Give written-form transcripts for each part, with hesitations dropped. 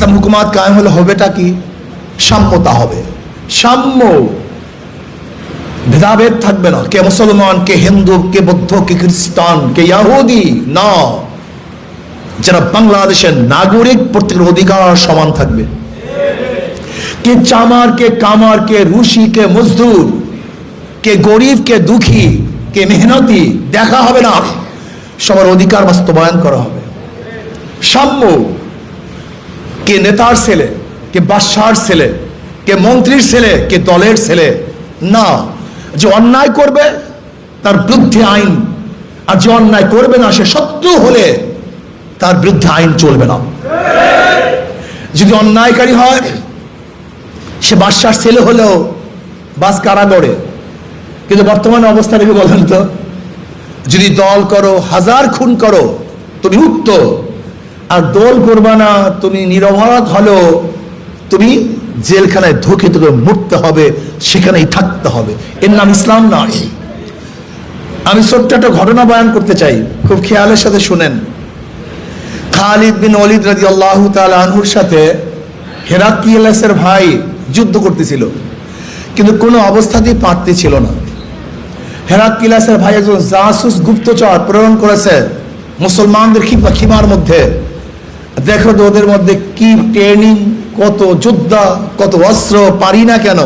ইসলাম হুকুমাত কায়েম হলে হবেটা কি? সাম্যতা হবে, সাম্য, ভেদাভেদ থাকবে না। কে মুসলমান, কে হিন্দু, কে বৌদ্ধ, কে খ্রিস্টান, কে ইহুদি, না। যারা বাংলাদেশের নাগরিক, প্রত্যেকের অধিকার সমান থাকবে। কে চামার, কে কামার, কে রুশি, কে মজদুর, কে গরিব, কে দুঃখী, কে মেহনতি দেখা হবে না, সবার অধিকার বাস্তবায়ন করা হবে। সাম্য, কে নেতার ছেলে, কে বাদশার ছেলে, কে মন্ত্রীর ছেলে, কে দলের ছেলে, না। যে অন্যায় করবে তার বিরুদ্ধে আইন, আর যে অন্যায় করবে না সে শত্রু হলে তার বিরুদ্ধে আইন চলবে না। যদি অন্যায়কারী হয় সে বাদশার ছেলে হলেও বাস কারাগারে। কিন্তু বর্তমানে অবস্থা দেখে বলেন তো, যদি দল করো, হাজার খুন করো, তুমি মুক্ত, আর দল করবা না, তুমি নিরপরাধ হলো, তুমি জেলখানায় ধুকে ধুকে মরতে হবে, সেখানেই থাকতে হবে। এর নাম ইসলাম নয়। আমি ছোট্ট একটা ঘটনা বয়ান করতে চাই, খুব খেয়ালের সাথে শুনেন। খালিদ বিন ওয়ালিদ রাদিয়াল্লাহু তাআলা আনহুর সাথে হেরাক্লিয়াসের ভাই যুদ্ধ করতেছিল, কিন্তু কোনো অবস্থাতেই পারতেছিল না। হেরাক্লিয়াসের ভাই একজন জাসুস গুপ্তচর প্রেরণ করেছে মুসলমানদের খিমার মধ্যে। দেখো তো ওদের মধ্যে কি ট্রেনিং, কত যোদ্ধা, কত অস্ত্র, পারি না কেন।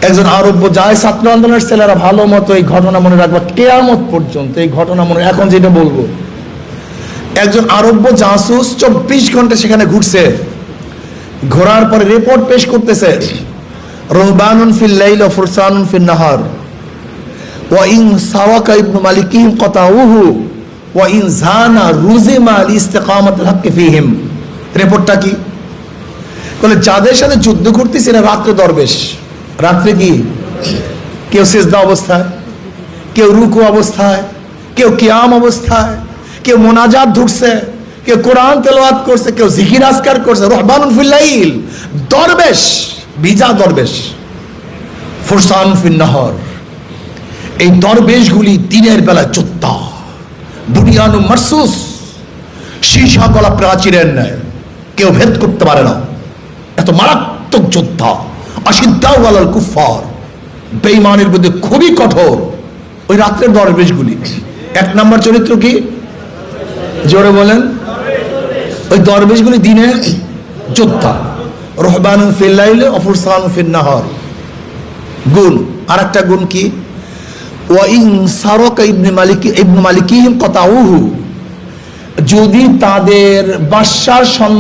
একজন আরব্য যায়, ছাত্র আন্দোলনের ছেলেরা ভালো মতো এই ঘটনা মনে রাখবা কিয়ামত পর্যন্ত, এই ঘটনা মনে, এখন যেটা বলবো। একজন আরব্য জাসুস 24 ঘন্টা সেখানে ঘুরছে, ঘোরার পরে রিপোর্ট পেশ করতেছে, রহবানুন ফিল লাইল ওয়া ফুরসানুন ফিন নাহার ওয়া ইন সাওয়াকা ইবনু মালিকিহিম কাতাউহু ওয়া ইন জানা রুজিমা লিইস্তিকামাতিল হক ফীহিম। রিপোর্টটা কি? বলে যাদের সাথে যুদ্ধ করতেছে এরা রাত্রে দরবেশ। রাত্রে কি? কেউ সিজদা অবস্থায়, কেউ রুকু অবস্থায়, কেউ কিয়াম অবস্থায়, কেউ মোনাজাত ধরছে, কেউ কোরআন তেলাওয়াত করছে, কেউ জিকির আজকার করছে। রহবানুন ফিল লাইল, দরবেশ, বিজা দরবেশ। ফুরসান ফিন নাহার, এই দরবেশগুলি দিনের বেলা যোদ্ধা, বুনিয়ানু মারসুস, সীসা গলা প্রাচীরের ন্যায়, কেউ ভেদ করতে পারে না, এত মারাত্মক যোদ্ধা। আশিদ্দাউ আলাল কুফার, বেঈমানের বিরুদ্ধে খুবই কঠোর। ওই রাত্রের দরবেশগুলি। এক নম্বর চরিত্র কি? জোরে বলেন। ওই দরবেশগুলি দিনের যোদ্ধা। রহবানুন ফিল লাইল ওয়া ফুরসানুন ফিন নাহার। গুণ, আরেকটা গুণ কি? ওয়া ইন সারাকা ইবনু মালিকিহিম কাতাউহু, যদি তাদের বাদশার